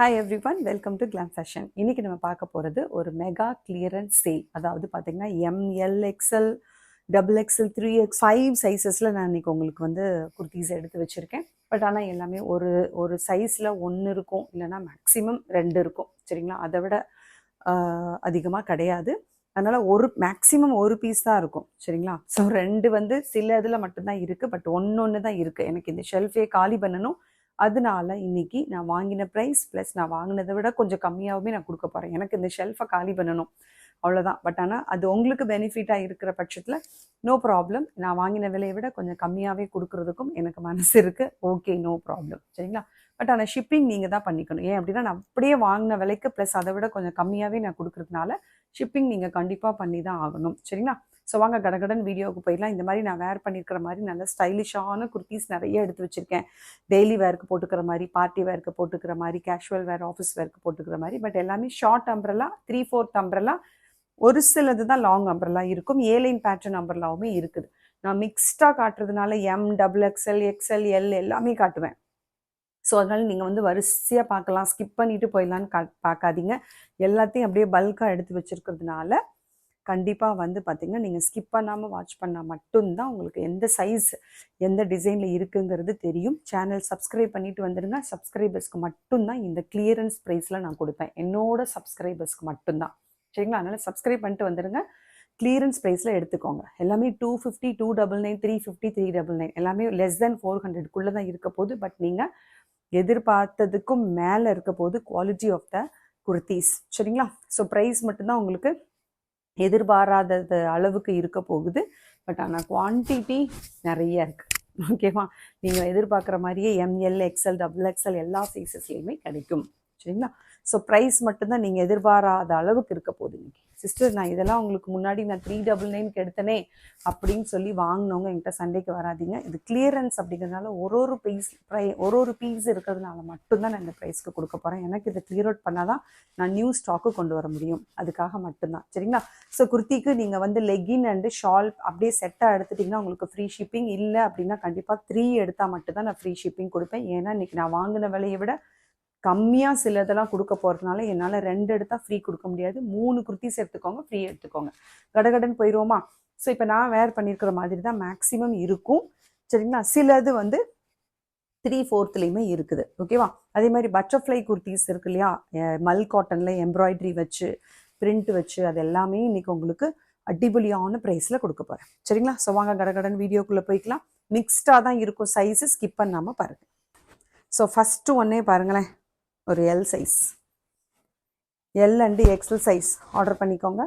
Hi everyone, welcome to Glam Fashion. இன்னைக்கு நம்ம பார்க்க போகிறது ஒரு மெகா கிளியரன்ஸ் சேல். அதாவது பார்த்தீங்கன்னா ML, XL, XXL, 3X, 5 சைஸஸில் நான் இன்னைக்கு உங்களுக்கு வந்து குர்த்திஸ் எடுத்து வச்சுருக்கேன். பட் ஆனால் எல்லாமே ஒரு சைஸில் ஒன்று இருக்கும், இல்லைனா மேக்ஸிமம் 2 இருக்கும். சரிங்களா? அதை விட அதிகமாக கிடையாது. அதனால் மேக்ஸிமம் ஒரு பீஸ் தான் இருக்கும். சரிங்களா? ஸோ 2 வந்து சில இதில் மட்டும்தான் இருக்குது. பட் ஒன்று தான் இருக்குது. எனக்கு இந்த ஷெல்ஃபே காலி பண்ணணும். அதனால இன்னைக்கு நான் வாங்கின ப்ரைஸ் ப்ளஸ் நான் வாங்கினதை விட கொஞ்சம் கம்மியாகவே நான் கொடுக்க போகிறேன். எனக்கு இந்த ஷெல்ஃபை காலி பண்ணணும், அவ்வளோதான். பட் ஆனால் அது உங்களுக்கு பெனிஃபிட்டாக இருக்கிற பட்சத்தில் நோ ப்ராப்ளம். நான் வாங்கின விலையை விட கொஞ்சம் கம்மியாகவே கொடுக்குறதுக்கும் எனக்கு மனசு இருக்குது. Okay, no problem. சரிங்களா? பட் ஆனால் ஷிப்பிங் நீங்கள் தான் பண்ணிக்கணும். ஏன் அப்படின்னா நான் அப்படியே வாங்கின விலைக்கு ப்ளஸ் அதை விட கொஞ்சம் கம்மியாகவே நான் கொடுக்குறதுனால ஷிப்பிங் நீங்கள் கண்டிப்பாக பண்ணி தான் ஆகணும். சரிங்களா? ஸோ வாங்க கடகடன் வீடியோவுக்கு போயிடலாம். இந்த மாதிரி நான் வேர் பண்ணியிருக்கிற மாதிரி நல்ல ஸ்டைலிஷான குர்த்திஸ் நிறைய எடுத்து வச்சுருக்கேன். டெய்லி வேருக்கு போட்டுக்கிற மாதிரி, பார்ட்டி வேருக்கு போட்டுக்கிற மாதிரி, கேஷுவல் வேர், ஆஃபீஸ் வேருக்கு போட்டுக்கிற மாதிரி. பட் எல்லாமே ஷார்ட் அம்பரலா, 3/4 அம்பரலா, ஒரு சிலது தான் லாங் அம்பரலா இருக்கும். ஏலைன் பேட்டர்ன் அம்பரலாவுமே இருக்குது. நான் மிக்ஸ்டாக காட்டுறதுனால M, XXL, XL, L எல்லாமே காட்டுவேன். ஸோ அதனால நீங்கள் வந்து வரிசையாக பார்க்கலாம், ஸ்கிப் பண்ணிட்டு போயிடலான்னு பார்க்காதீங்க. எல்லாத்தையும் அப்படியே பல்காக எடுத்து வச்சுருக்கிறதுனால கண்டிப்பாக வந்து பார்த்திங்கன்னா நீங்கள் ஸ்கிப் பண்ணாமல் வாட்ச் பண்ணால் மட்டும்தான் உங்களுக்கு எந்த சைஸ் எந்த டிசைனில் இருக்குங்கிறது தெரியும். சேனல் சப்ஸ்கிரைப் பண்ணிட்டு வந்துடுங்க. சப்ஸ்கிரைபர்ஸ்க்கு மட்டும்தான் இந்த கிளியரன்ஸ் ப்ரைஸில் நான் கொடுப்பேன், என்னோட சப்ஸ்கிரைபர்ஸ்க்கு மட்டும்தான். சரிங்களா? அதனால் சப்ஸ்கிரைப் பண்ணிட்டு வந்துடுங்க. கிளியரன்ஸ் ப்ரைஸில் எடுத்துக்கோங்க. எல்லாமே 250, 299, 350, 399 எல்லாமே லெஸ் தென் 400க்குள்ளே தான் இருக்க போகுது. பட் நீங்கள் எதிர்பார்த்ததுக்கும் மேலே இருக்க போது குவாலிட்டி ஆஃப் த குர்த்திஸ். சரிங்களா? ஸோ ப்ரைஸ் மட்டும்தான் உங்களுக்கு எதிர்பாராதது அளவுக்கு இருக்க போகுது. பட் ஆனால் குவான்டிட்டி நிறைய இருக்குது. ஓகேவா? நீங்கள் எதிர்பார்க்குற மாதிரியே ML, XL, XXL எல்லா சைஸஸ்லையுமே கிடைக்கும். சரிங்களா? ஸோ ப்ரைஸ் மட்டும்தான் நீங்கள் எதிர்பாராத அளவுக்கு இருக்க போகுது. இன்னைக்கு சிஸ்டர் நான் இதெல்லாம் உங்களுக்கு முன்னாடி நான் 399க்கு எடுத்தனே அப்படின்னு சொல்லி வாங்கினவங்க என்கிட்ட சண்டைக்கு வராதிங்க. இது கிளியரன்ஸ் அப்படிங்கிறதுனால ஒரு பீஸ் இருக்கிறதுனால மட்டும்தான் நான் இந்த ப்ரைஸ்க்கு கொடுக்க போகிறேன். எனக்கு இதை கிளியர் அவுட் பண்ணால் தான் நான் நியூ ஸ்டாக்கு கொண்டு வர முடியும். அதுக்காக மட்டும்தான். சரிங்களா? ஸோ குர்த்திக்கு நீங்கள் வந்து லெகின் அண்டு ஷால் அப்படியே செட்டாக எடுத்துட்டிங்கன்னா உங்களுக்கு ஃப்ரீ ஷிப்பிங். இல்லை அப்படின்னா கண்டிப்பாக 3 எடுத்தால் மட்டும்தான் நான் ஃப்ரீ ஷிப்பிங் கொடுப்பேன். ஏன்னா இன்றைக்கி நான் வாங்கின விலையை விட கம்மியாக சில இதெல்லாம் கொடுக்க போகிறதுனால என்னால் 2 எடுத்தால் ஃப்ரீ கொடுக்க முடியாது. 3 குர்த்திஸ் எடுத்துக்கோங்க, ஃப்ரீ எடுத்துக்கோங்க. கடகடன் போயிடுவோமா? ஸோ இப்போ நான் வேர் பண்ணியிருக்கிற மாதிரி தான் மேக்ஸிமம் இருக்கும். சரிங்களா? சிலது வந்து 3/4லேயுமே இருக்குது. ஓகேவா? அதே மாதிரி பட்டர்ஃப்ளை குர்த்திஸ் இருக்கு இல்லையா, மல் காட்டனில் எம்ப்ராய்டரி வச்சு பிரிண்ட் வச்சு அது எல்லாமே இன்றைக்கி உங்களுக்கு அடிபொலியான ப்ரைஸில் கொடுக்க போகிறேன். சரிங்களா? ஸோ வாங்க கடகடன் வீடியோக்குள்ளே போய்க்கலாம். மிக்ஸ்டாக தான் இருக்கும் சைஸு, ஸ்கிப் பண்ணாமல் பாருங்கள். ஸோ ஃபஸ்ட்டு ஒன்றே பாருங்களேன், ஒரு L size, L and XL size order பண்ணிக்கோங்க.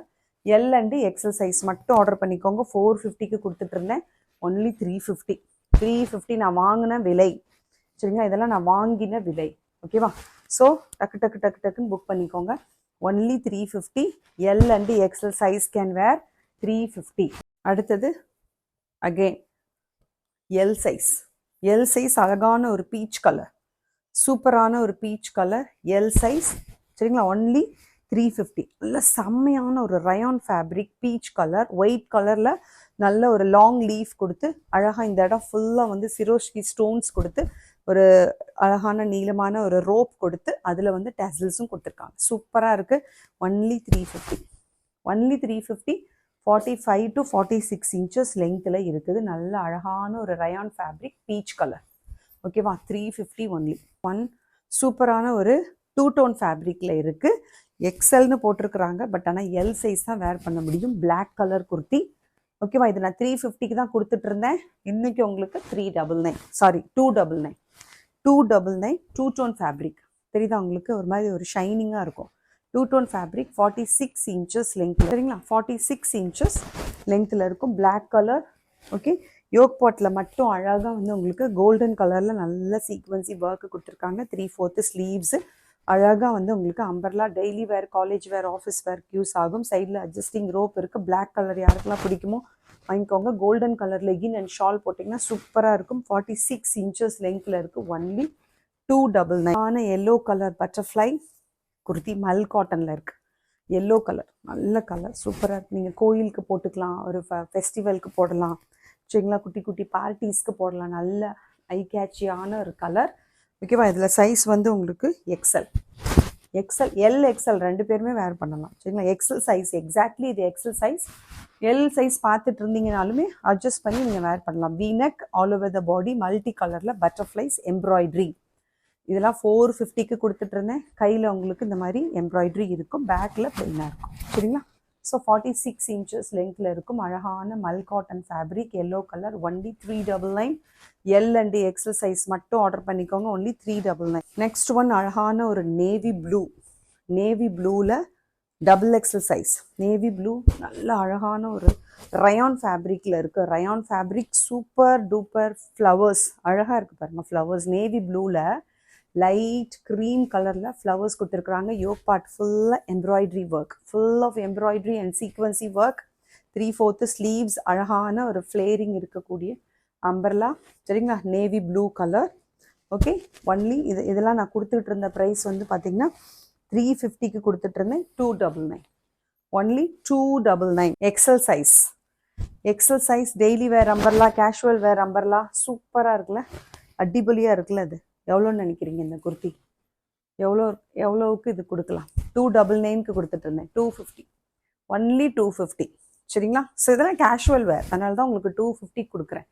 L அண்டு XL சைஸ் மட்டும் ஆர்டர் பண்ணிக்கோங்க. 450க்கு கொடுத்துட்ருந்தேன், ஒன்லி 350 நான் வாங்கின விலை. சரிங்களா? இதெல்லாம் நான் வாங்கின விலை. ஓகேவா? ஸோ டக்குன்னு புக் பண்ணிக்கோங்க. Only 350. L and XL size can wear 350. அடுத்தது அகெயின் L சைஸ் அழகான ஒரு பீச் கலர், சூப்பரான ஒரு பீச் கலர் L சைஸ். சரிங்களா? ஒன்லி 350. நல்ல செம்மையான ஒரு rayon fabric peach colour, white கலரில் நல்ல ஒரு லாங் லீஃப் கொடுத்து அழகாக இந்த இடம் ஃபுல்லாக வந்து சிரோஷ்கி ஸ்டோன்ஸ் கொடுத்து ஒரு அழகான நீளமான ஒரு ரோப் கொடுத்து அதில் வந்து டேசல்ஸும் கொடுத்துருக்காங்க. சூப்பராக இருக்குது. ஒன்லி 350. 45 to 46 inches லெங்க்த்தில் இருக்குது. நல்ல அழகான ஒரு ரயான் ஃபேப்ரிக் பீச் கலர். ஓகேவா? 350 ஒன்லி. சூப்பரான ஒரு 2 டோன் ஃபேப்ரிக்கில் இருக்குது. XLன்னு போட்டிருக்கிறாங்க. பட் ஆனால் L சைஸ் தான் வேர் பண்ண முடியும். Black colour kurti. ஓகேவா? இது நான் 350க்கு தான் கொடுத்துட்டு இருந்தேன். இன்றைக்கி உங்களுக்கு 299 2 டோன் ஃபேப்ரிக் தெரியுதா உங்களுக்கு? ஒரு மாதிரி ஒரு ஷைனிங்காக இருக்கும். 2 டோன் ஃபேப்ரிக் 46 inches லெங்க்த்தில். சரிங்களா? 46 inches லெங்க்த்தில் இருக்கும். Black colour. ஓகே, யோக் பாட்டில் மட்டும் அழகாக வந்து உங்களுக்கு கோல்டன் கலரில் நல்ல சீக்வன்சி ஒர்க்கு கொடுத்துருக்காங்க. 3/4 ஸ்லீவ்ஸு அழகாக வந்து உங்களுக்கு umbrella daily wear, college wear, office வேர்க்கு யூஸ் ஆகும். சைடில் அட்ஜஸ்டிங் ரோப் இருக்குது. பிளாக் கலர் யாருக்கெல்லாம் பிடிக்குமோ வாங்கிக்கோங்க. Golden colour legging and shawl போட்டிங்கன்னா சூப்பராக இருக்கும். 46 inches லெங்க்த்தில் இருக்குது. ஒன்லி 299. ஆன எல்லோ கலர் பட்டர்ஃப்ளை குர்த்தி மல் காட்டனில் இருக்குது. எல்லோ கலர் நல்ல கலர், சூப்பராக இருக்குது. நீங்கள் கோயிலுக்கு போட்டுக்கலாம், ஒரு ஃபெஸ்டிவலுக்கு போடலாம். சரிங்களா? குட்டி பார்ட்டிஸ்க்கு போடலாம். நல்ல ஐ கேட்சியான ஒரு கலர். ஓகேவா. இதில் சைஸ் வந்து உங்களுக்கு எல் எக்ஸல் ரெண்டு பேருமே வேர் பண்ணலாம் சரிங்களா. எக்ஸல் சைஸ் எக்ஸாக்ட்லி இது எக்ஸல் சைஸ். எல் சைஸ் பார்த்துட்டு இருந்தீங்கனாலுமே அட்ஜஸ்ட் பண்ணி நீங்கள் வேர் பண்ணலாம். V neck all over the body multi கலரில் பட்டர்ஃப்ளைஸ் எம்ப்ராய்ட்ரி. இதெல்லாம் 450க்கு கொடுத்துட்டு இருந்தேன். கையில் உங்களுக்கு இந்த மாதிரி எம்ப்ராய்ட்ரி இருக்கும், பேக்கில் பிளெயினாக இருக்கும் சரிங்களா. ஸோ 46 inches லென்த்தில் இருக்கும். அழகான mul cotton fabric, yellow colour. Only 399. L and XL size மட்டும் ஆர்டர் பண்ணிக்கோங்க. ஒன்லி 399. நெக்ஸ்ட் ஒன் அழகான ஒரு நேவி ப்ளூவில் double XL size. Navy blue நல்ல அழகான ஒரு ரயான் ஃபேப்ரிக்கில் இருக்குது. Rayon fabric super duper flowers அழகாக இருக்குது பாருங்கள். ஃப்ளவர்ஸ் நேவி ப்ளூவில் லைட் க்ரீம் கலரில் ஃப்ளவர்ஸ் கொடுத்துருக்குறாங்க. யோக் பார்ட் ஃபுல்லாக embroidery work, full of embroidery and sequence work. 3/4 sleeves, அழகான ஒரு ஃப்ளேரிங் இருக்கக்கூடிய அம்பர்லா சரிங்களா. Navy blue colour. Okay, only இதெல்லாம் நான் கொடுத்துட்டு இருந்த ப்ரைஸ் வந்து பார்த்தீங்கன்னா 350க்கு கொடுத்துட்டு இருந்தேன். 299. Only 299. XL size daily wear umbrella, casual wear umbrella சூப்பராக இருக்குல்ல, அடிபொலியாக இருக்குல்ல. அது எவ்வளோன்னு நினைக்கிறீங்க இந்த குர்த்தி? எவ்வளோவுக்கு இது கொடுக்கலாம்? 299க்கு கொடுத்துட்டு இருந்தேன். 250. ஒன்லி 250 சரிங்களா. ஸோ இதெல்லாம் கேஷுவல் வேர், அதனால தான் உங்களுக்கு 250 கொடுக்குறேன்.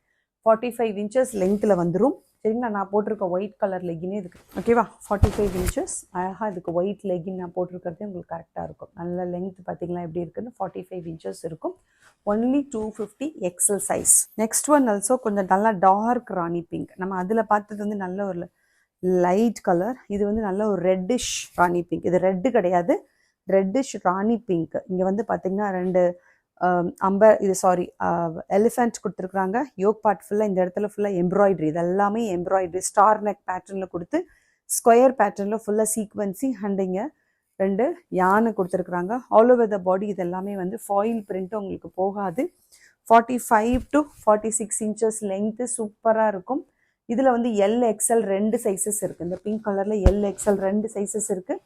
45 inches லென்த்தில் வந்துடும் சரிங்களா. நான் போட்டிருக்க ஒயிட் கலர் லெகினே இதுக்கு ஓகேவா. 45 inches அழகாக இதுக்கு ஒயிட் லெகின் நான் போட்டிருக்கிறதே உங்களுக்கு கரெக்டாக இருக்கும். நல்ல லென்த் பார்த்தீங்களா எப்படி இருக்குன்னு. 45 inches இருக்கும். Only 250 XL size. Next one also கொஞ்சம் நல்லா டார்க் ராணி பிங்க். நம்ம அதில் பார்த்தது வந்து நல்ல ஒரு லைட் கலர். இது வந்து நல்ல ஒரு ரெட்டிஷ் ராணி பிங்க். இது ரெட்டு கிடையாது, ரெட்டிஷ் ராணி பிங்க். இங்கே வந்து பார்த்தீங்கன்னா 2 எலிஃபென்ட் கொடுத்துருக்குறாங்க. யோக் பார்ட் ஃபுல்லாக இந்த இடத்துல ஃபுல்லாக எம்ப்ராய்ட்ரி. இது எல்லாமே எம்ப்ராய்ட்ரி ஸ்டார் நெக் பேட்டர்னில் கொடுத்து ஸ்கொயர் பேட்டர்னில் ஃபுல்லாக சீக்வன்சி அண்ட் இங்கே 2 யானை கொடுத்துருக்குறாங்க. ஆல் ஓவர் த பாடி இது எல்லாமே வந்து ஃபாயில் பிரிண்ட் உங்களுக்கு போகாது. 45 to 46 inches லென்த்து சூப்பராக இருக்கும். இதில் வந்து எல் எக்ஸல் 2 சைஸஸ் இருக்குது. இந்த பிங்க் கலரில் எல் எக்ஸல் 2 சைஸஸ் இருக்குது.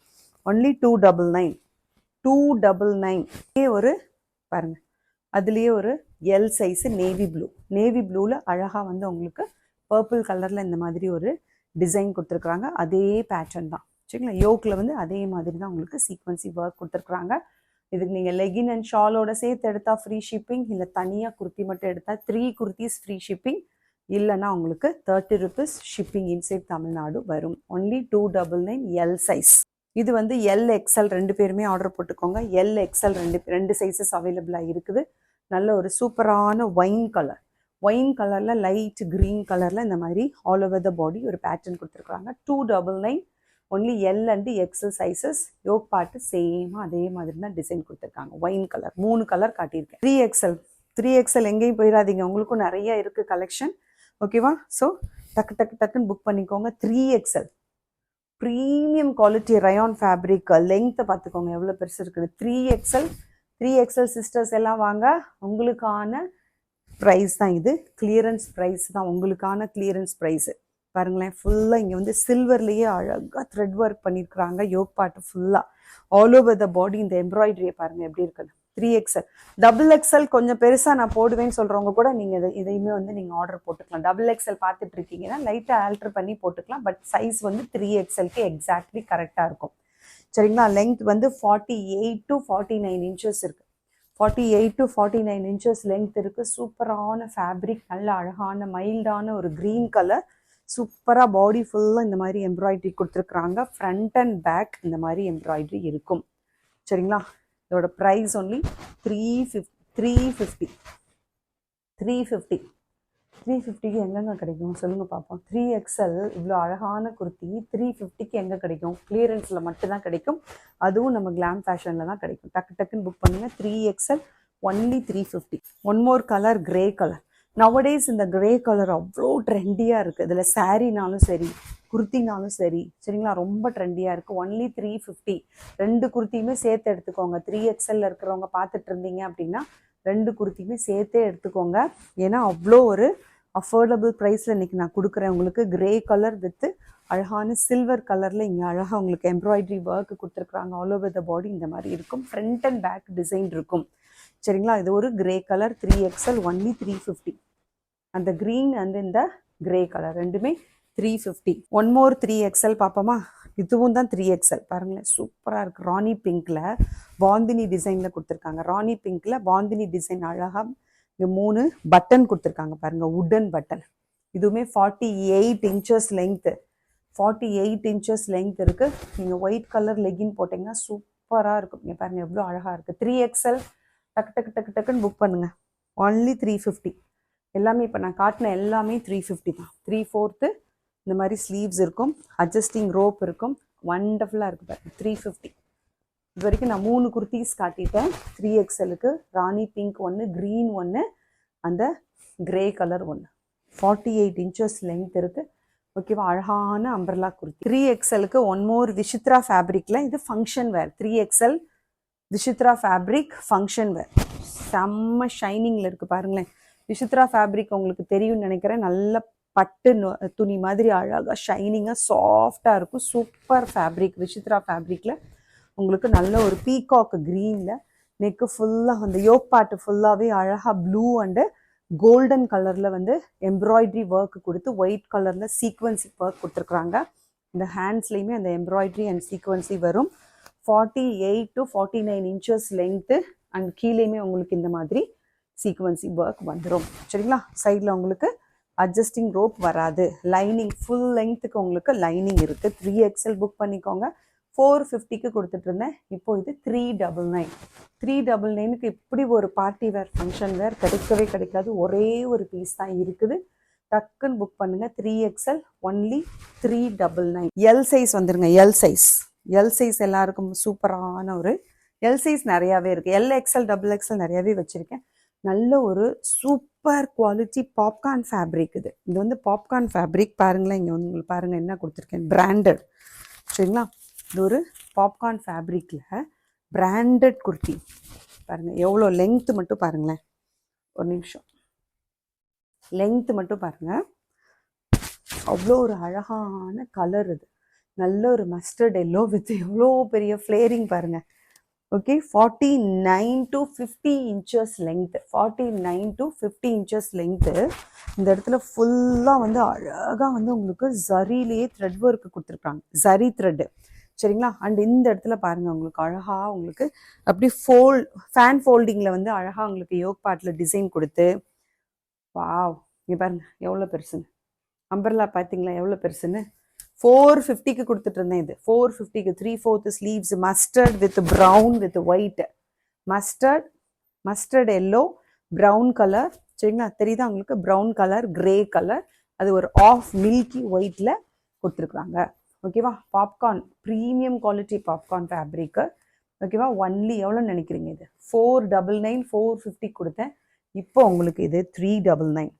ஒன்லி 299. ஒரு பாருங்கள், அதுலேயே ஒரு எல் சைஸு நேவி ப்ளூவில் அழகாக வந்து உங்களுக்கு பர்பிள் கலரில் இந்த மாதிரி ஒரு டிசைன் கொடுத்துருக்குறாங்க. அதே பேட்டர்ன் தான் சரிங்களா. யோக்கில் வந்து அதே மாதிரி தான் உங்களுக்கு சீக்வன்சி ஒர்க் கொடுத்துருக்குறாங்க. இதுக்கு நீங்கள் லெகின் அண்ட் ஷாலோட சேர்த்து எடுத்தால் ஃப்ரீ ஷிப்பிங், இல்லை தனியாக குர்த்தி மட்டும் எடுத்தால் 3 குர்த்திஸ் ஃப்ரீ ஷிப்பிங், இல்லைன்னா உங்களுக்கு 30 rupees ஷிப்பிங் இன்சைட் தமிழ்நாடு வரும். Only 299 L size. இது வந்து எல் எக்ஸல் 2 பேருமே ஆர்டர் போட்டுக்கோங்க. எல் எக்ஸல் 2 சைஸஸ் அவைலபிளாக இருக்குது. நல்ல ஒரு சூப்பரான ஒயின் கலரில் லைட் க்ரீன் கலரில் இந்த மாதிரி ஆல் ஓவர் த பாடி ஒரு பேட்டர்ன் கொடுத்துருக்குறாங்க. 299. Only L and XL sizes. Yoke part சேமாக அதே மாதிரி தான் டிசைன் கொடுத்துருக்காங்க. ஒயின் கலர் 3 கலர் காட்டியிருக்கேன். 3XL எங்கேயும் போயிடாதீங்க, உங்களுக்கும் நிறைய இருக்குது கலெக்ஷன் ஓகேவா. ஸோ டக்குன்னு புக் பண்ணிக்கோங்க. 3XL premium quality rayon fabric. லெங்த்தை பார்த்துக்கோங்க எவ்வளோ பெருசு இருக்குது. 3XL சிஸ்டர்ஸ் எல்லாம் வாங்க, உங்களுக்கான ப்ரைஸ் தான் இது. கிளியரன்ஸ் ப்ரைஸ் தான், உங்களுக்கான கிளியரன்ஸ் ப்ரைஸு. பாருங்களேன், ஃபுல்லாக இங்கே வந்து சில்வர்லேயே அழகாக த்ரெட் ஒர்க் பண்ணியிருக்கிறாங்க. யோக் பார்ட்டு ஃபுல்லாக ஆல் ஓவர் த பாடி இந்த எம்ப்ராய்டரியை பாருங்கள் எப்படி இருக்குது. 3XL. XXL கொஞ்சம் பெருசாக நான் போடுவேன்னு சொல்கிறவங்க கூட நீங்கள் இதையுமே வந்து நீங்கள் ஆர்டர் போட்டுக்கலாம். XXL பார்த்துட்டு இருக்கீங்கன்னா லைட்டாக ஆல்டர் பண்ணி போட்டுக்கலாம். பட் சைஸ் வந்து 3XLக்கு எக்ஸாக்ட்லி கரெக்டாக இருக்கும் சரிங்களா. லெங்த் வந்து 48 to 49 inches இருக்குது. 48 to 49 inches லெங்த் இருக்குது. சூப்பரான ஃபேப்ரிக், நல்ல அழகான மைல்டான ஒரு க்ரீன் கலர். சூப்பராக பாடி ஃபுல்லாக இந்த மாதிரி எம்ப்ராய்டரி கொடுத்துருக்குறாங்க. ஃப்ரண்ட் அண்ட் பேக் இந்த மாதிரி எம்ப்ராய்டரி இருக்கும் சரிங்களா. இதோட ப்ரைஸ் ஒன்லி 350. 350க்கு எங்கெங்க கிடைக்கும் சொல்லுங்கள் பார்ப்போம். 3XL இவ்வளோ அழகான குர்த்தி 350க்கு எங்கே கிடைக்கும்? கிளியரன்ஸில் மட்டும்தான் கிடைக்கும். அதுவும் நம்ம கிளாம் ஃபேஷனில் தான் கிடைக்கும். டக்குன்னு புக் பண்ணுங்கள். 3XL only 350. One more colour, grey colour. Nowadays இந்த கிரே கலர் அவ்வளோ ட்ரெண்டியாக இருக்குது. இதில் சாரீனாலும் சரி, குர்த்தினாலும் சரி சரிங்களா, ரொம்ப ட்ரெண்டியாக இருக்குது. ஒன்லி 350. 2 குர்த்தியுமே சேர்த்து எடுத்துக்கோங்க. 3XL இருக்கிறவங்க பார்த்துட்டு இருந்தீங்க அப்படின்னா 2 குர்த்தியுமே சேர்த்தே எடுத்துக்கோங்க. ஏன்னா அவ்வளோ ஒரு அஃபோர்டபுள் ப்ரைஸில் இன்றைக்கி நான் கொடுக்குறேன் உங்களுக்கு. கிரே கலர் வித்து அழகான சில்வர் கலரில் இங்கே அழகாக உங்களுக்கு எம்ப்ராய்டரி ஒர்க் கொடுத்துருக்குறாங்க. ஆல் ஓவர் த பாடி இந்த மாதிரி இருக்கும். ஃப்ரண்ட் அண்ட் பேக் டிசைன் இருக்கும் சரிங்களா. இது ஒரு கிரே கலர் 3XL ஒன்லி 350. அந்த க்ரீன் அண்ட் இந்த கிரே கலர் ரெண்டுமே 350. ஒன் மோர் 3XL பார்ப்போமா? இதுவும் தான் 3XL. பாருங்களேன், சூப்பராக இருக்குது. ராணி பிங்க்கில் பாந்தினி டிசைனில் கொடுத்துருக்காங்க. ராணி பிங்க்கில் பாந்தினி டிசைன் அழகாக இங்கே 3 பட்டன் கொடுத்துருக்காங்க பாருங்கள், உட்டன் பட்டன். இதுவுமே 48 inches லெங்க்த்து. 48 inches லெங்க்த் இருக்குது. நீங்கள் ஒயிட் கலர் லெகின் போட்டிங்கன்னா சூப்பராக இருக்கும். இங்கே பாருங்கள் எவ்வளோ அழகாக இருக்குது. 3XL டக்கு டக்கு டக்கு டக்குன்னு புக் பண்ணுங்கள். ஒன்லி 350. எல்லாமே இப்போ நான் காட்டின எல்லாமே 350 தான். 3/4 இந்த மாதிரி ஸ்லீவ்ஸ் இருக்கும், அட்ஜஸ்டிங் ரோப் இருக்கும். வண்டர்ஃபுல்லாக இருக்குது பாருங்கள். 350. இது வரைக்கும் நான் 3 குர்த்திஸ் காட்டிட்டேன். 3XLக்கு ராணி பிங்க் ஒன்று, க்ரீன் ஒன்று, அந்த கிரே கலர் ஒன்று. 48 inches லெங்த் இருக்குது. ஓகேவா? அழகான அம்பர்லா குர்த்தி. 3XLக்கு ஒன் மோர் விஷித்ரா ஃபேப்ரிக்கில் இது function wear. 3XL Vichitra fabric function wear. செம்ம ஷைனிங்கில் இருக்குது பாருங்களேன். விஷித்ரா ஃபேப்ரிக் உங்களுக்கு தெரியும்னு நினைக்கிறேன். நல்ல பட்டு துணி மாதிரி அழகாக ஷைனிங்காக சாஃப்டாக இருக்கும். Super fabric. விஷித்ரா ஃபேப்ரிக்கில் உங்களுக்கு நல்ல ஒரு பீகாக் க்ரீனில் நெக்கு ஃபுல்லாக அந்த யோக் பார்ட்டு ஃபுல்லாகவே அழகாக ப்ளூ அண்டு கோல்டன் கலரில் வந்து எம்ப்ராய்ட்ரி ஒர்க் கொடுத்து ஒயிட் கலரில் சீக்வன்சி ஒர்க் கொடுத்துருக்குறாங்க. இந்த ஹேண்ட்ஸ்லேயுமே அந்த எம்ப்ராய்ட்ரி அண்ட் சீக்வன்சி வரும். 48 to 49 inches லெங்க்த்து அண்ட் கீழேயுமே உங்களுக்கு இந்த மாதிரி சீக்வன்சி ஒர்க் வந்துடும். சரிங்களா? சைடில் உங்களுக்கு அட்ஜஸ்டிங் ரோப் வராது. லைனிங் ஃபுல் லெங்க்த்துக்கு உங்களுக்கு லைனிங் இருக்குது. 3XL புக் பண்ணிக்கோங்க. 450க்கு கொடுத்துட்டு இருந்தேன். இப்போ இது 399. 399க்கு இப்படி ஒரு பார்ட்டி வேர் ஃபங்க்ஷன் வேர் கிடைக்கவே கிடைக்காது. ஒரே ஒரு பீஸ் தான் இருக்குது. டக்குன்னு புக் பண்ணுங்க. 3XL only 399. எல் சைஸ் வந்துருங்க. எல் சைஸ் எல்லாருக்கும் சூப்பரான ஒரு எல் சைஸ் நிறையாவே இருக்குது. LXL XXL நிறையாவே வச்சுருக்கேன். நல்ல ஒரு சூப்பர் குவாலிட்டி பாப்கார்ன் ஃபேப்ரிக். இது வந்து பாப்கார்ன் ஃபேப்ரிக். பாருங்களேன், இங்கே வந்து உங்களுக்கு பாருங்கள் என்ன கொடுத்துருக்கேன், பிராண்டட். சரிங்களா? இது ஒரு பாப்கார்ன் ஃபேப்ரிக்கில் பிராண்டட் குர்த்தி. பாருங்கள் எவ்வளோ லெங்க்த்து மட்டும் பாருங்களேன். ஒரு நிமிஷம், லெங்க்த்து மட்டும் பாருங்கள். அவ்வளோ ஒரு அழகான கலர். இது நல்ல ஒரு மஸ்டர்ட் எல்லோ வித் எவ்வளோ பெரிய ஃப்ளேரிங் பாருங்கள். Okay, 49 to 50 inches length. 49 to 50 inches length. இந்த இடத்துல ஃபுல்லாக வந்து அழகாக வந்து உங்களுக்கு ஜரிலேயே த்ரெட் ஒர்க்கு கொடுத்துருக்காங்க. ஜரி த்ரெட்டு. சரிங்களா? அண்ட் இந்த இடத்துல பாருங்கள் உங்களுக்கு அழகாக உங்களுக்கு அப்படி ஃபேன் ஃபோல்டிங்கில் வந்து அழகாக உங்களுக்கு யோக் பார்ட்டில் டிசைன் கொடுத்து, வாவ், இங்கே பாருங்கள் எவ்வளோ பெருசுன்னு. அம்பர்லா பார்த்தீங்களா எவ்வளோ பெருசுன்னு. 450க்கு கொடுத்துட்டு இருந்தேன். இது 450க்கு 3/4 sleeves, mustard with brown with white. Mustard yellow brown colour. சரிங்களா? தெரியுதா உங்களுக்கு? ப்ரௌன் கலர், கிரே கலர், அது ஒரு ஆஃப் மில்கி ஒயிட்டில் கொடுத்துருக்குறாங்க. ஓகேவா? Popcorn premium quality popcorn fabric. ஓகேவா? ஒன்லி எவ்வளோ நினைக்கிறீங்க? இது 499. 450 கொடுத்தேன். இப்போ உங்களுக்கு இது 399.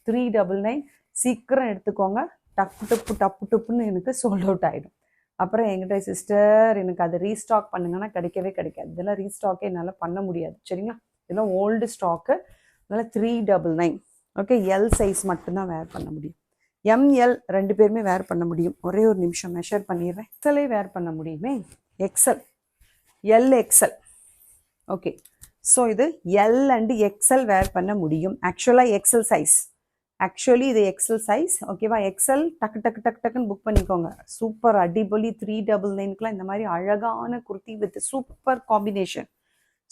399. சீக்கிரம் எடுத்துக்கோங்க. டப்பு டப்புன்னு எனக்கு சோல்ட் அவுட் ஆகிடும். அப்புறம் என்கிட்ட சிஸ்டர் எனக்கு அதை ரீஸ்டாக் பண்ணுங்கன்னா கிடைக்கவே கிடைக்காது. இதெல்லாம் ரீஸ்டாக்கே என்னால் பண்ண முடியாது. சரிங்களா? இதெல்லாம் ஓல்டு ஸ்டாக்கு. அதனால் 399. ஓகே, எல் சைஸ் மட்டும்தான் வேர் பண்ண முடியும். ML 2 பேருமே வேர் பண்ண முடியும். ஒரே ஒரு நிமிஷம் மெஷர் பண்ணிடுறேன். XL வேர் பண்ண முடியுமே. XL, LXL. ஓகே, ஸோ இது L அண்ட் XL வேர் பண்ண முடியும். ஆக்சுவலாக XL சைஸ். இது XL சைஸ். ஓகேவா? XL டக்குன்னு புக் பண்ணிக்கோங்க. சூப்பர் அடிபொலி. 399க்குலாம் இந்த மாதிரி அழகான குர்த்தி வித் சூப்பர் காம்பினேஷன்.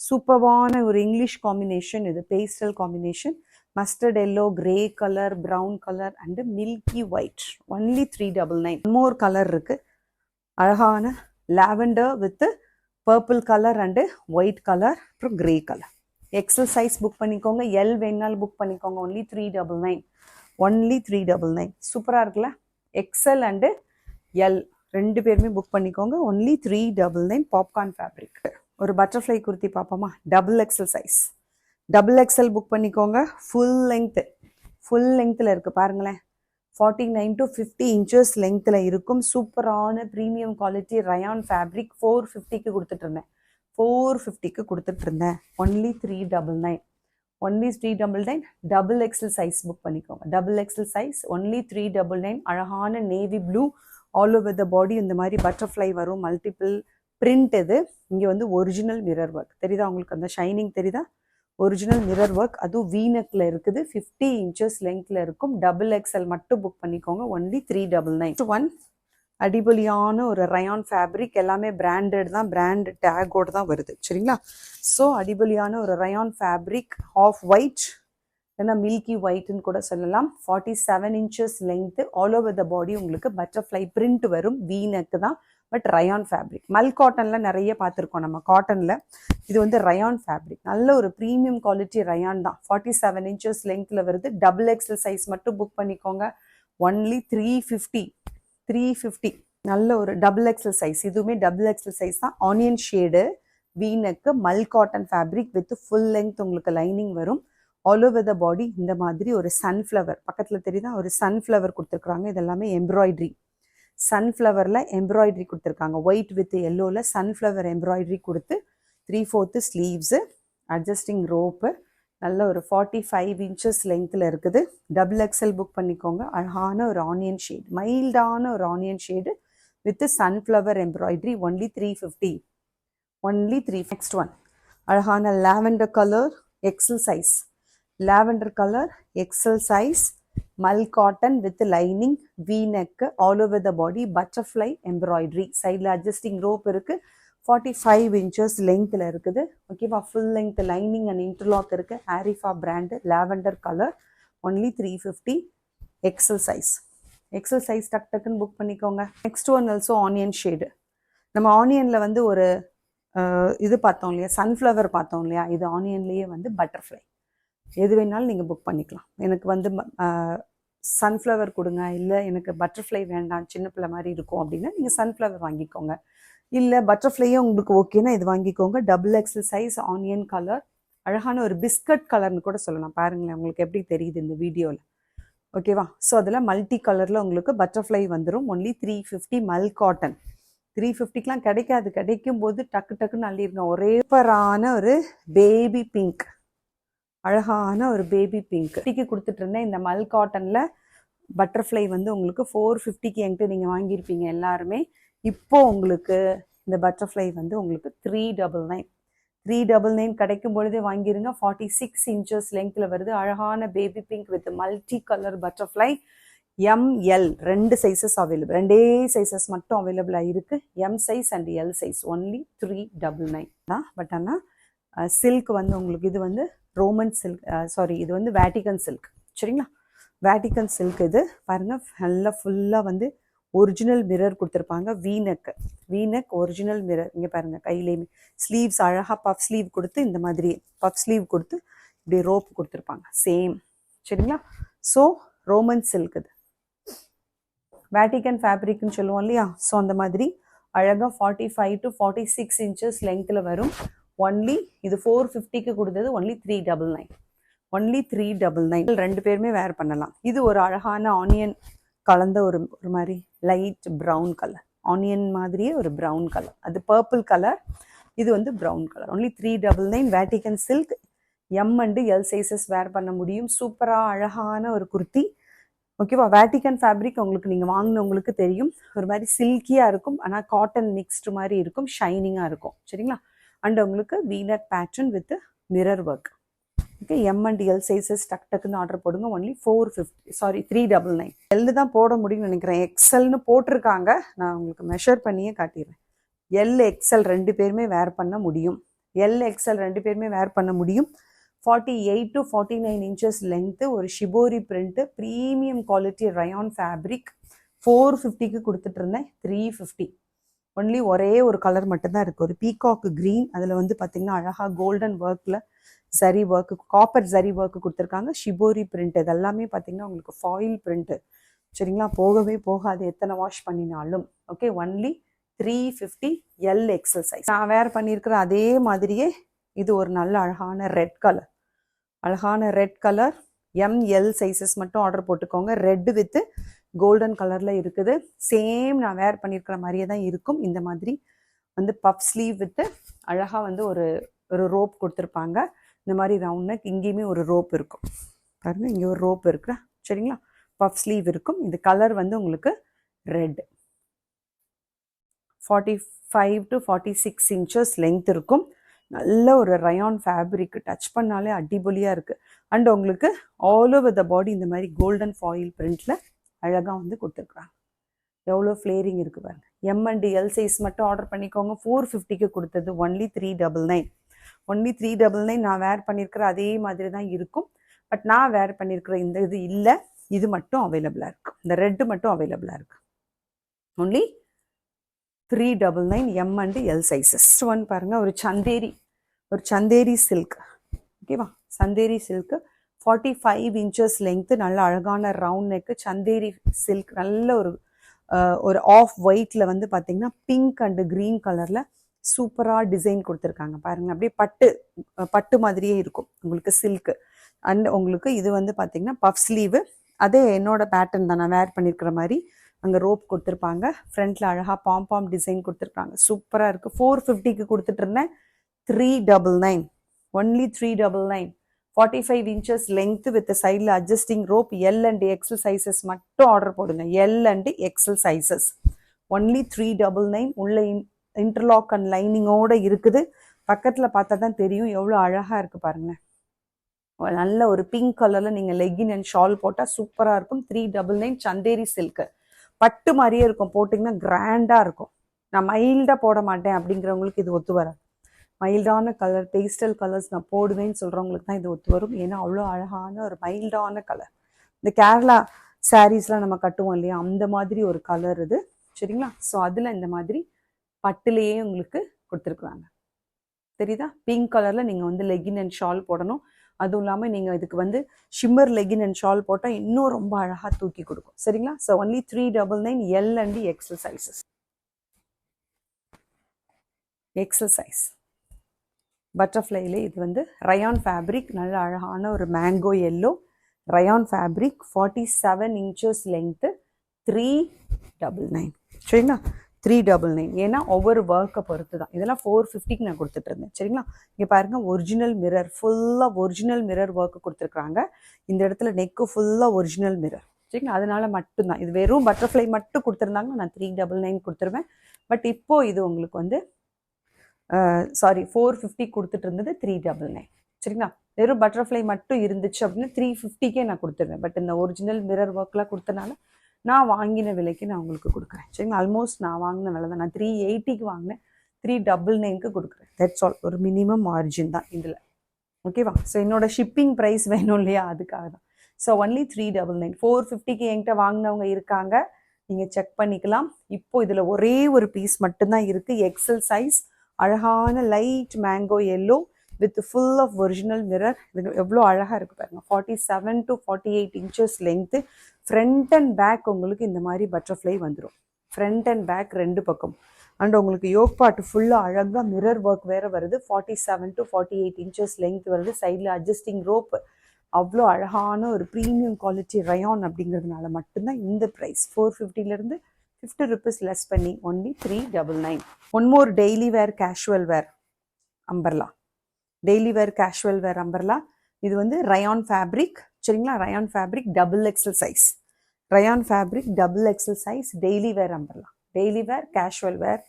சூப்பர்வான ஒரு இங்கிலீஷ் காம்பினேஷன். இது pastel combination. Mustard yellow, grey colour, brown colour and milky white. Only 399. More colour இருக்குது. அழகான lavender with purple colour and white colour, அப்புறம் grey colour. XL size book பண்ணிக்கோங்க. L வேணாலும் book பண்ணிக்கோங்க. Only 399. Only 399. சூப்பராக இருக்குல்ல? XL and L 2 பேருமே book பண்ணிக்கோங்க. ஒன்லி 399. Popcorn fabric. ஒரு பட்டர்ஃப்ளை குர்த்தி பார்ப்போமா? XXL size. XXL புக் பண்ணிக்கோங்க. ஃபுல் லெங்க்த்தில் இருக்குது பாருங்களேன். 49 to 50 inches லெங்க்த்தில் இருக்கும். சூப்பரான ப்ரீமியம் குவாலிட்டி ரயான் ஃபேப்ரிக். 450க்கு கொடுத்துட்டு இருந்தேன். 450க்கு கொடுத்துட்டு இருந்தேன். Only 399. Only 399. XXL size book பண்ணிக்கோங்க. XXL size only 399. அழகான navy blue all over the body இந்த மாதிரி பட்டர்ஃப்ளை வரும். Multiple print. இது இங்கே வந்து ஒரிஜினல் மிரர் ஒர்க் தெரியுதா உங்களுக்கு? அந்த ஷைனிங் தெரியுதா? ஒரிஜினல் மிரர் ஒர்க், அதுவும் வீனக்கில் இருக்குது. 50 இன்ச்சஸ் லெங்க்ல இருக்கும். டபுள் எக்ஸ்எல் மட்டும் புக் பண்ணிக்கோங்க. ஒன்லி 399. ஒன் அடிபொலியான ஒரு ரயான் ஃபேப்ரிக், எல்லாமே பிராண்டட் தான், பிராண்ட் டேகோடு தான் வருது சரிங்களா. ஸோ அடிபொலியான ஒரு ரயான் ஃபேப்ரிக், ஆஃப் ஒயிட் இல்லைன்னா மில்கி ஒயிட்னு கூட சொல்லலாம். 47 inches length, all over the body உங்களுக்கு பட்டர்ஃப்ளை பிரிண்ட் வரும். வீனக்கு தான், பட் ரயான் ஃபேப்ரிக். மல் காட்டனில் நிறைய பார்த்துருக்கோம் நம்ம. காட்டனில் இது வந்து ரயான் ஃபேப்ரிக், நல்ல ஒரு ப்ரீமியம் குவாலிட்டி ரயான் தான். 47 இன்ச்சஸ் லெங்க்த்தில் வருது. டபுள் எக்ஸ்எல் சைஸ் மட்டும் புக் பண்ணிக்கோங்க. ஒன்லி 350. நல்ல ஒரு டபுள் எக்ஸ்எல் சைஸ், இதுவுமே டபுள் எக்ஸ்எல் சைஸ் தான். Onion shade, வீனக்கு, Mal cotton fabric with full length உங்களுக்கு லைனிங் வரும். ஆல் ஓவர் த பாடி இந்த மாதிரி ஒரு சன்ஃப்ளவர், பக்கத்தில் தெரியுதா, ஒரு சன்ஃப்ளவர் கொடுத்துருக்குறாங்க. இதெல்லாமே எம்ப்ராய்டரி, சன்ஃப்ளவரில் எம்ப்ராய்டரி கொடுத்துருக்காங்க. ஒயிட் வித் எல்லோவில் சன்ஃப்ளவர் எம்ப்ராய்டரி கொடுத்து 3/4 ஸ்லீவ்ஸு, அட்ஜஸ்டிங் ரோப்பு, நல்ல ஒரு 45 இன்ச்சஸ் லெங்க்த்தில் இருக்குது. டபுள் எக்ஸ்எல் புக் பண்ணிக்கோங்க. அழகான ஒரு ஆனியன் ஷேட், மைல்டான ஒரு onion shade with sunflower embroidery. Only 350. Next one அழகான lavender colour, XL size, lavender colour XL size, mul cotton with lining, V neck, all over the body butterfly embroidery. சைடில் adjusting rope இருக்குது. 45 inches லெங்க்த்தில் இருக்குது. ஓகேவா, full length lining and interlock இருக்குது. Arifa brand, lavender colour. Only 350. XL size. XL size டக் டக்குன்னு book பண்ணிக்கோங்க. Next one also onion shade. நம்ம ஆனியனில் வந்து ஒரு இது பார்த்தோம் இல்லையா, சன்ஃப்ளவர் பார்த்தோம் இல்லையா, இது ஆனியன்லேயே வந்து பட்டர்ஃப்ளை. எது வேணாலும் நீங்கள் புக் பண்ணிக்கலாம். எனக்கு வந்து சன்ஃப்ளவர் கொடுங்க, இல்லை எனக்கு பட்டர்ஃப்ளை வேண்டாம், சின்ன பிள்ளை மாதிரி இருக்கும் அப்படின்னா நீங்கள் சன்ஃப்ளவர் வாங்கிக்கோங்க. இல்லை பட்டர்ஃப்ளையும் உங்களுக்கு ஓகேனா இது வாங்கிக்கோங்க. Double XL size, onion colour, அழகான ஒரு பிஸ்கட் கலர்னு கூட சொல்லலாம். பாருங்களேன் உங்களுக்கு எப்படி தெரியுது இந்த வீடியோவில். ஓகேவா, ஸோ அதில் மல்டி கலரில் உங்களுக்கு பட்டர்ஃப்ளை வந்துடும். ஒன்லி 350. மல் காட்டன் 350க்கெலாம் கிடைக்காது. கிடைக்கும் போது டக்கு டக்குன்னு அள்ளிருங்க. ஒரே சூப்பரான ஒரு பேபி பிங்க், அழகான ஒரு பேபி பிங்க் கொடுத்துட்டு இருந்தேன். இந்த மல் காட்டனில் பட்டர்ஃப்ளை வந்து உங்களுக்கு 450க்கு என்கிட்ட நீங்கள் வாங்கியிருப்பீங்க எல்லாருமே. இப்போ உங்களுக்கு இந்த பட்டர்ஃப்ளை வந்து உங்களுக்கு 399 கிடைக்கும் பொழுதே வாங்கிருங்க. 46 இன்ச்சஸ் லெங்க்ல வருது. அழகான baby pink with multi colour butterfly. ML 2 sizes available, 2 sizes மட்டும் அவைலபிளாக இருக்குது. M size and L size. Only 399 தான். பட் ஆனால் சில்க் வந்து உங்களுக்கு இது வந்து ரோமன் சில்க், சாரி இது வந்து வேட்டிகன் சில்க் சரிங்களா. வேட்டிகன் சில்க் இது பாருங்கள், நல்லா ஃபுல்லாக வந்து ஒரிஜினல் மிரர் கொடுத்துருப்பாங்க. வீனக் ஒரிஜினல் மிரர். இங்கே பாருங்கள், கையிலேயுமே ஸ்லீவ்ஸ் அழகாக பஃப் ஸ்லீவ் கொடுத்து, இந்த மாதிரி பஃப் ஸ்லீவ் கொடுத்து இப்படி ரோப் கொடுத்துருப்பாங்க சேம் சரிங்களா. ஸோ ரோமன் சில்க் இது, வேட்டிகன் ஃபேப்ரிக்னு சொல்லுவோம் இல்லையா. ஸோ அந்த மாதிரி அழகாக 45 to 46 இன்ச்சஸ் லெங்க்த்தில் வரும். ஒன்லி இது 450க்கு கொடுத்தது. ஒன்லி 399. 2 பேருமே வேர் பண்ணலாம். இது ஒரு அழகான ஆனியன் கலந்த ஒரு மாதிரி லைட் ப்ரௌன் கலர், ஆனியன் மாதிரியே ஒரு ப்ரௌன் கலர், அது பர்பிள் கலர், இது வந்து brown colour. Only 399. Vatican silk, M and L sizes wear பண்ண முடியும். சூப்பராக அழகான ஒரு குர்த்தி. ஓகேவா, வேட்டிகன் ஃபேப்ரிக் உங்களுக்கு நீங்கள் வாங்கினவங்களுக்கு தெரியும், ஒரு மாதிரி சில்கியாக இருக்கும். ஆனால் காட்டன் மிக்ஸ்டு மாதிரி இருக்கும், ஷைனிங்காக இருக்கும் சரிங்களா. அண்ட் உங்களுக்கு V neck pattern with mirror work. Okay, M and L sizes டக் டக்குன்னு ஆர்டர் போடுங்க. ஒன்லி 399. எல் தான் போட முடியும்னு நினைக்கிறேன். எக்ஸல்னு போட்டிருக்காங்க, நான் உங்களுக்கு மெஷர் பண்ணியே காட்டிடுறேன். எல் எக்ஸல் 2 பேருமே வேர் பண்ண முடியும். 48 to 49 இன்ச்சஸ் லென்த்து, ஒரு shibori print, premium quality rayon fabric. 450க்கு கொடுத்துட்டு இருந்தேன். 350. ஒன்லி ஒரே ஒரு கலர் மட்டும்தான் இருக்குது, ஒரு பீகாக் க்ரீன். அதில் வந்து பார்த்திங்கன்னா அழகாக கோல்டன் ஒர்க்கில் zari work, copper zari work கொடுத்துருக்காங்க. ஷிபோரி பிரிண்ட், இது எல்லாமே பார்த்திங்கன்னா உங்களுக்கு ஃபாயில் பிரிண்ட்டு சரிங்களா. போகவே போகாது எத்தனை வாஷ் பண்ணினாலும். Okay, only 350. L XL size. நான் வேர் பண்ணியிருக்கிற அதே மாதிரியே இது ஒரு நல்ல அழகான ரெட் கலர். எம்எல் சைஸஸ் மட்டும் ஆர்டர் போட்டுக்கோங்க. ரெட் வித் கோல்டன் கலரில் இருக்குது. சேம் நான் வேர் பண்ணியிருக்கிற மாதிரியே தான் இருக்கும். இந்த மாதிரி வந்து பஃப் ஸ்லீவ் வித்து அழகாக வந்து ஒரு ரோப் கொடுத்துருப்பாங்க. இந்த மாதிரி ரவுண்ட் நெக், இங்கேயுமே ஒரு ரோப் இருக்கும் பாருங்கள், இங்கே ஒரு ரோப் இருக்கு சரிங்களா. பஃப் ஸ்லீவ் இருக்கும். இது கலர் வந்து உங்களுக்கு ரெட். 45 to 46 இன்ச்சஸ் லெங்த் இருக்கும். நல்ல ஒரு ரயான் ஃபேப்ரிக், டச் பண்ணாலே அடிபொலியாக இருக்குது. அண்ட் உங்களுக்கு ஆல் ஓவர் த பாடி இந்த மாதிரி கோல்டன் ஃபாயில் பிரிண்டில் அழகாக வந்து கொடுத்துருக்குறாங்க. எவ்வளோ ஃப்ளேரிங் இருக்குது பாருங்கள். எம் அண்ட் எல் சைஸ் மட்டும் ஆர்டர் பண்ணிக்கோங்க. 450க்கு கொடுத்தது ஒன்லி 399. ஒன்லி 399. நான் வேர் பண்ணியிருக்கிற அதே மாதிரி தான் இருக்கும். பட் நான் வேர் பண்ணியிருக்கிற இந்த இது இல்லை, இது மட்டும் அவைலபிளாக இருக்குது. இந்த ரெட்டு மட்டும் அவைலபிளாக இருக்குது. Only 399 M and L sizes. One பாருங்கள், ஒரு சந்தேரி சில்க். ஓகேவா, சந்தேரி சில்க்கு 45 இன்ச்சஸ் லெங்க்த்து, நல்ல அழகான ரவுண்ட் நெக்கு சந்தேரி சில்க். நல்ல ஒரு ஆஃப் ஒயிட்டில் வந்து பார்த்தீங்கன்னா பிங்க் அண்டு க்ரீன் கலரில் சூப்பராக டிசைன் கொடுத்துருக்காங்க பாருங்கள். அப்படியே பட்டு மாதிரியே இருக்கும் உங்களுக்கு சில்க்கு. அண்ட் உங்களுக்கு இது வந்து பார்த்தீங்கன்னா பஃப் ஸ்லீவு, அதே என்னோட பேட்டர்ன் தான், நான் வேர் பண்ணியிருக்கிற மாதிரி. அங்கே ரோப் கொடுத்துருப்பாங்க, ஃப்ரண்ட்டில் அழகாக பாம் டிசைன் கொடுத்துருக்காங்க. சூப்பராக இருக்குது. 450க்கு கொடுத்துட்டு இருந்தேன். 399. ஒன்லி 399. 45 இன்ச்சஸ் லெங்க்த்து வித் சைடில் adjusting rope. L and XL sizes மட்டும் ஆர்டர் போடுங்க. L and XL sizes only 399. உள்ள இன்டர்லாக் அண்ட் லைனிங்கோடு இருக்குது. பக்கத்தில் பார்த்தா தான் தெரியும் எவ்வளோ அழகாக இருக்குது பாருங்கள். நல்ல ஒரு பிங்க் கலரில் நீங்கள் லெகின் அண்ட் ஷால் போட்டால் சூப்பராக இருக்கும். 399 சந்தேரி சில்க்கு. பட்டு மாதிரியே இருக்கும், போட்டிங்கன்னா கிராண்டாக இருக்கும். நான் மைல்டாக போட மாட்டேன் அப்படிங்கிறவங்களுக்கு இது ஒத்து வராது. மைல்டான கலர், பேஸ்டல் கலர்ஸ் நான் போடுவேன்னு சொல்கிறவங்களுக்கு தான் இது ஒத்து வரும். ஏன்னா அவ்வளோ அழகான ஒரு மைல்டான கலர். இந்த கேரளா சாரீஸ்லாம் நம்ம கட்டுவோம் இல்லையா, அந்த மாதிரி ஒரு கலர் இது. சரிங்களா? ஸோ அதில் இந்த மாதிரி பட்டுலேயே உங்களுக்கு கொடுத்துருக்குறாங்க. தெரியுதா? பிங்க் கலரில் நீங்கள் வந்து லெகின் அண்ட் ஷால் போடணும். அதுவும் இல்லாமல் நீங்கள் இதுக்கு வந்து ஷிம்மர் லெகின் அண்ட் ஷால் போட்டால் இன்னும் ரொம்ப அழகாக தூக்கி கொடுக்கும். சரிங்களா? So only 399 L and XL sizes. XL size பட்டர்ஃப்ளைலே இது வந்து ரயான் ஃபேப்ரிக், நல்ல அழகான ஒரு mango yellow rayon fabric. 47 inches length. 399. சரிங்களா? 399. ஏன்னா ஒவ்வொரு ஒர்க்கை பொறுத்து தான். இதெல்லாம் 450க்கு நான் கொடுத்துட்டு இருந்தேன். சரிங்களா? இங்கே பாருங்கள், ஒரிஜினல் மிரர், ஃபுல்லாக ஒரிஜினல் மிரர் ஒர்க்கு கொடுத்துருக்குறாங்க. இந்த இடத்துல நெக்கு ஃபுல்லாக ஒரிஜினல் மிரர். சரிங்களா? அதனால மட்டும்தான். இது வெறும் பட்டர்ஃப்ளை மட்டும் கொடுத்துருந்தாங்கன்னா நான் 399 கொடுத்துருவேன். பட் இப்போது இது உங்களுக்கு வந்து 450 கொடுத்துட்டு இருந்தது 399. சரிங்களா? வெறும் பட்டர்ஃப்ளை மட்டும் இருந்துச்சு அப்படின்னா 350க்கே நான் கொடுத்துருவேன். பட் இந்த ஒரிஜினல் மிரர் ஒர்க்லாம் கொடுத்தனால நான் வாங்கின விலைக்கு நான் உங்களுக்கு கொடுக்குறேன். சரிங்களா? ஆல்மோஸ்ட் நான் வாங்கின விலை தான். நான் 380க்கு வாங்கினேன், 399க்கு கொடுக்குறேன். That's all. ஒரு மினிமம் மார்ஜின் தான் இதில். ஓகேவா? ஸோ என்னோட ஷிப்பிங் ப்ரைஸ் வேணும் இல்லையா, அதுக்காக தான். So only 399. 450க்கு என்கிட்ட வாங்கினவங்க இருக்காங்க, நீங்கள் செக் பண்ணிக்கலாம். இப்போ இதில் ஒரே ஒரு பீஸ் மட்டும்தான் இருக்குது. எக்ஸல் சைஸ், அழகான light mango yellow with full of original mirror. இது எவ்வளோ அழகாக இருக்குது பாருங்கள். 47 to 48 inches length. Front and back உங்களுக்கு இந்த மாதிரி பட்டர்ஃப்ளை வந்துடும். ஃப்ரண்ட் அண்ட் பேக் ரெண்டு பக்கம். அண்ட் உங்களுக்கு யோக் பார்ட் ஃபுல்லாக அழகாக மிரர் ஒர்க் வேறு வருது. 47 to 48 இன்ச்சஸ் லெங்க்த் வருது. சைடில் அட்ஜஸ்டிங் ரோப். அவ்வளோ அழகான ஒரு ப்ரீமியம் குவாலிட்டி ரயான் அப்படிங்கிறதுனால மட்டும்தான் இந்த ப்ரைஸ். 450லேருந்து 50 rupees லெஸ் பண்ணி only 399. One more daily wear casual wear umbrella. Daily wear casual wear umbrella. இது வந்து ரயான் ஃபேப்ரிக். சரிங்களா? Rayon fabric double XL size. Rayon fabric double XL size daily wear umbrella. Daily wear casual wear.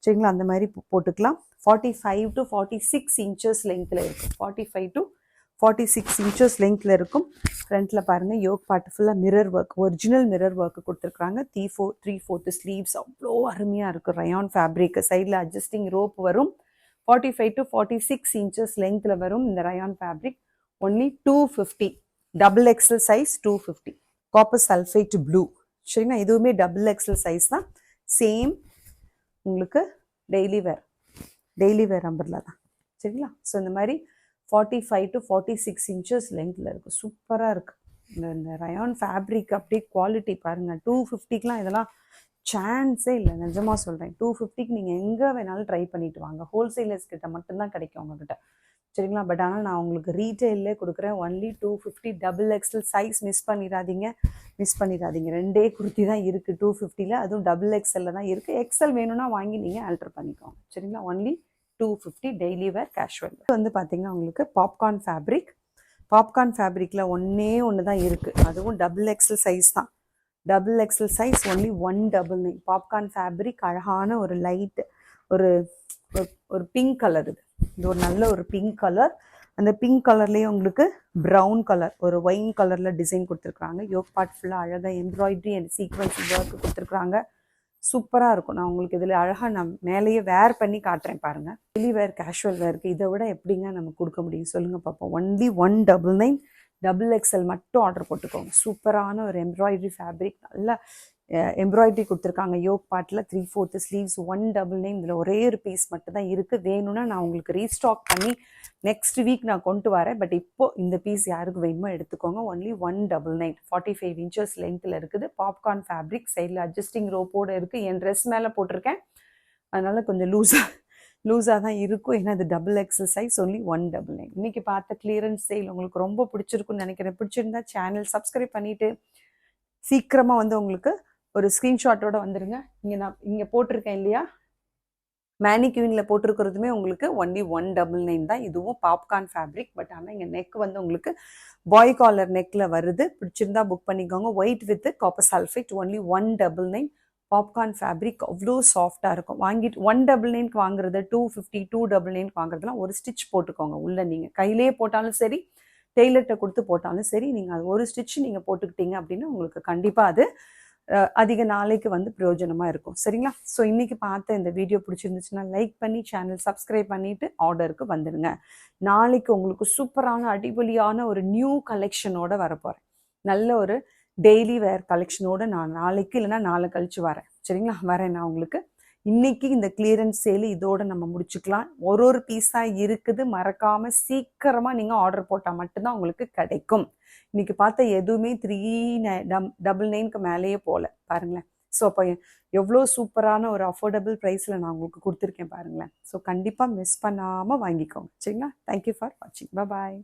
சரிங்களா? அந்த மாதிரி போட்டுக்கலாம். 45 to 46 inches லெங்க்த்தில் இருக்கும். 45 to 46 inches லெங்க்த்தில் இருக்கும். ஃப்ரண்ட்டில் பாருங்கள், யோக் பார்ட் ஃபுல்லாக mirror work, original mirror work கொடுத்துருக்குறாங்க. 3/4 ஸ்லீவ்ஸ் அவ்வளோ அருமையாக இருக்கும். Rayon fabric. சைடில் அட்ஜஸ்டிங் ரோப் வரும். 45 to 46 இன்ச்சஸ் லெங்க்த்தில் வரும் இந்த rayon fabric. Only 250. Double XL size 250. Copper sulphate blue. சரிங்களா? இதுவுமே டபுள் எக்ஸல் சைஸ் தான். சேம் உங்களுக்கு டெய்லி வேர் அம்பர்லா தான். சரிங்களா? ஸோ இந்த மாதிரி 45 to 46 இன்ச்சஸ் லெங்க்த்தில் இருக்குது. சூப்பராக இருக்குது இந்த ரயான் ஃபேப்ரிக். அப்படியே குவாலிட்டி பாருங்கள். 250க்குலாம் இதெல்லாம் சான்ஸே இல்லை, நிஜமாக சொல்கிறேன். 250க்கு நீங்கள் எங்கே வேணாலும் ட்ரை பண்ணிட்டு வாங்க. ஹோல்சேலர்ஸ் கிட்ட மட்டும்தான் கிடைக்கும் உங்ககிட்ட. சரிங்களா? பட் ஆனால் நான் உங்களுக்கு ரீட்டெயிலே கொடுக்குறேன். Only 250. Double XL size miss பண்ணிடாதீங்க. ரெண்டே குர்த்தி தான் இருக்குது 250ல். அதுவும் டபுள் எக்ஸலில் தான் இருக்குது. எக்ஸல் வேணும்னா வாங்கி நீங்கள் ஆல்டர் பண்ணிக்கோங்க. சரிங்களா? Only 250 daily wear casual. இது வந்து பார்த்தீங்கன்னா உங்களுக்கு பாப்கார்ன் ஃபேப்ரிக். பாப்கார்ன் ஃபேப்ரிக்கில் ஒன்று தான் இருக்குது. அதுவும் டபுள் எக்ஸல் சைஸ் தான். Double XL size only 199. Popcorn fabric. அழகான ஒரு லைட் ஒரு பிங்க் கலர். இது இது ஒரு நல்ல ஒரு பிங்க் கலர். அந்த பிங்க் கலர்லேயே உங்களுக்கு ப்ரௌன் கலர் ஒரு ஒயின் கலரில் டிசைன் கொடுத்துருக்குறாங்க. யோக் பார்ட் ஃபுல்லாக அழகாக எம்ப்ராய்டரி அண்ட் சீக்வன்ஸ் ஒர்க் கொடுத்துருக்குறாங்க. சூப்பராக இருக்கும். நான் உங்களுக்கு இதில் அழகாக நான் மேலேயே வேர் பண்ணி காட்டுறேன் பாருங்கள். டெய்லி வேர், கேஷுவல் வேருக்கு இதை விட எப்படிங்க நம்ம கொடுக்க முடியும் சொல்லுங்கள் பார்ப்போம். ஒன்லி 199 XXL மட்டும் ஆர்டர் போட்டுக்கோங்க. சூப்பரான ஒரு எம்ப்ராய்டரி ஃபேப்ரிக், நல்லா எம்ப்ராய்டரி கொடுத்துருக்காங்க. யோக் பார்ட்டில் 3/4 ஸ்லீவ்ஸ் 199. இதில் ஒரே ஒரு பீஸ் மட்டும் தான் இருக்குது. வேணும்னா நான் உங்களுக்கு ரீஸ்டாக் பண்ணி நெக்ஸ்ட் வீக் நான் கொண்டு வரேன். பட் இப்போது இந்த பீஸ் யாருக்கு வேணுமோ எடுத்துக்கோங்க. ஒன்லி 199. 45 inches லென்த்தில் இருக்குது. பாப்கார்ன் ஃபேப்ரிக், சைடில் அட்ஜஸ்டிங் ரோப்போடு இருக்குது. என் ட்ரெஸ் மேலே போட்டிருக்கேன், அதனால் கொஞ்சம் லூஸாக தான் இருக்கும். ஏன்னா இது XXL சைஸ். ஒன்லி 199. இன்றைக்கி பார்த்த கிளியரன்ஸ் சேல் உங்களுக்கு ரொம்ப பிடிச்சிருக்குன்னு நினைக்கிறேன். பிடிச்சிருந்தா சேனல் சப்ஸ்கிரைப் பண்ணிவிட்டு சீக்கிரமாக வந்து உங்களுக்கு ஒரு ஸ்க்ரீன்ஷாட்டோட வந்துடுங்க. இங்கே போட்டிருக்கேன் இல்லையா, மேனிக்யூனில் போட்டிருக்கிறதுமே உங்களுக்கு ஒன்லி 199 தான். இதுவும் பாப்கார்ன் ஃபேப்ரிக். பட் ஆனால் இங்கே நெக் வந்து உங்களுக்கு பாய் காலர் நெக்கில் வருது. பிடிச்சிருந்தா புக் பண்ணிக்கோங்க. White with copper sulphate. Only 199. Popcorn fabric அவ்வளோ சாஃப்டாக இருக்கும். வாங்கிட்டு 199க்கு வாங்குறது 250, 299க்கு வாங்குறதுலாம் ஒரு ஸ்டிச் போட்டுக்கோங்க. உள்ளே நீங்கள் கையிலே போட்டாலும் சரி, டெய்லர்கிட்ட கொடுத்து போட்டாலும் சரி, நீங்கள் அது ஒரு ஸ்டிச் நீங்கள் போட்டுக்கிட்டீங்க அப்படின்னா உங்களுக்கு கண்டிப்பாக அது அதிக நாளைக்கு வந்து பிரயோஜனமாக இருக்கும். சரிங்களா? ஸோ இன்றைக்கி பார்த்த இந்த வீடியோ பிடிச்சிருந்துச்சுன்னா லைக் பண்ணி சேனல் சப்ஸ்கிரைப் பண்ணிவிட்டு ஆர்டருக்கு வந்துடுங்க. நாளைக்கு உங்களுக்கு சூப்பரான அடிபொலியான ஒரு நியூ கலெக்ஷனோட வரப்போகிறேன். நல்ல ஒரு டெய்லி வேர் கலெக்ஷனோட நான் நாளைக்கு இல்லைன்னா நாளை கழிச்சு வரேன். சரிங்களா? வரேன் நான் உங்களுக்கு. இன்னைக்கு இந்த கிளியரன்ஸ் சேல் இதோட நம்ம முடிச்சுக்கலாம். ஒரு பீஸாக இருக்குது. மறக்காமல் சீக்கிரமாக நீங்கள் ஆர்டர் போட்டால் மட்டும்தான் உங்களுக்கு கிடைக்கும். இன்னைக்கு பார்த்த எதுவுமே 399க்கு மேலேயே போகல பாருங்களேன். ஸோ அப்போ எவ்வளோ சூப்பரான ஒரு அஃபோர்டபுள் ப்ரைஸில் நான் உங்களுக்கு கொடுத்துருக்கேன் பாருங்களேன். ஸோ கண்டிப்பாக மிஸ் பண்ணாமல் வாங்கிக்கோங்க. சரிங்களா? தேங்க்யூ ஃபார் வாட்சிங். பாய்.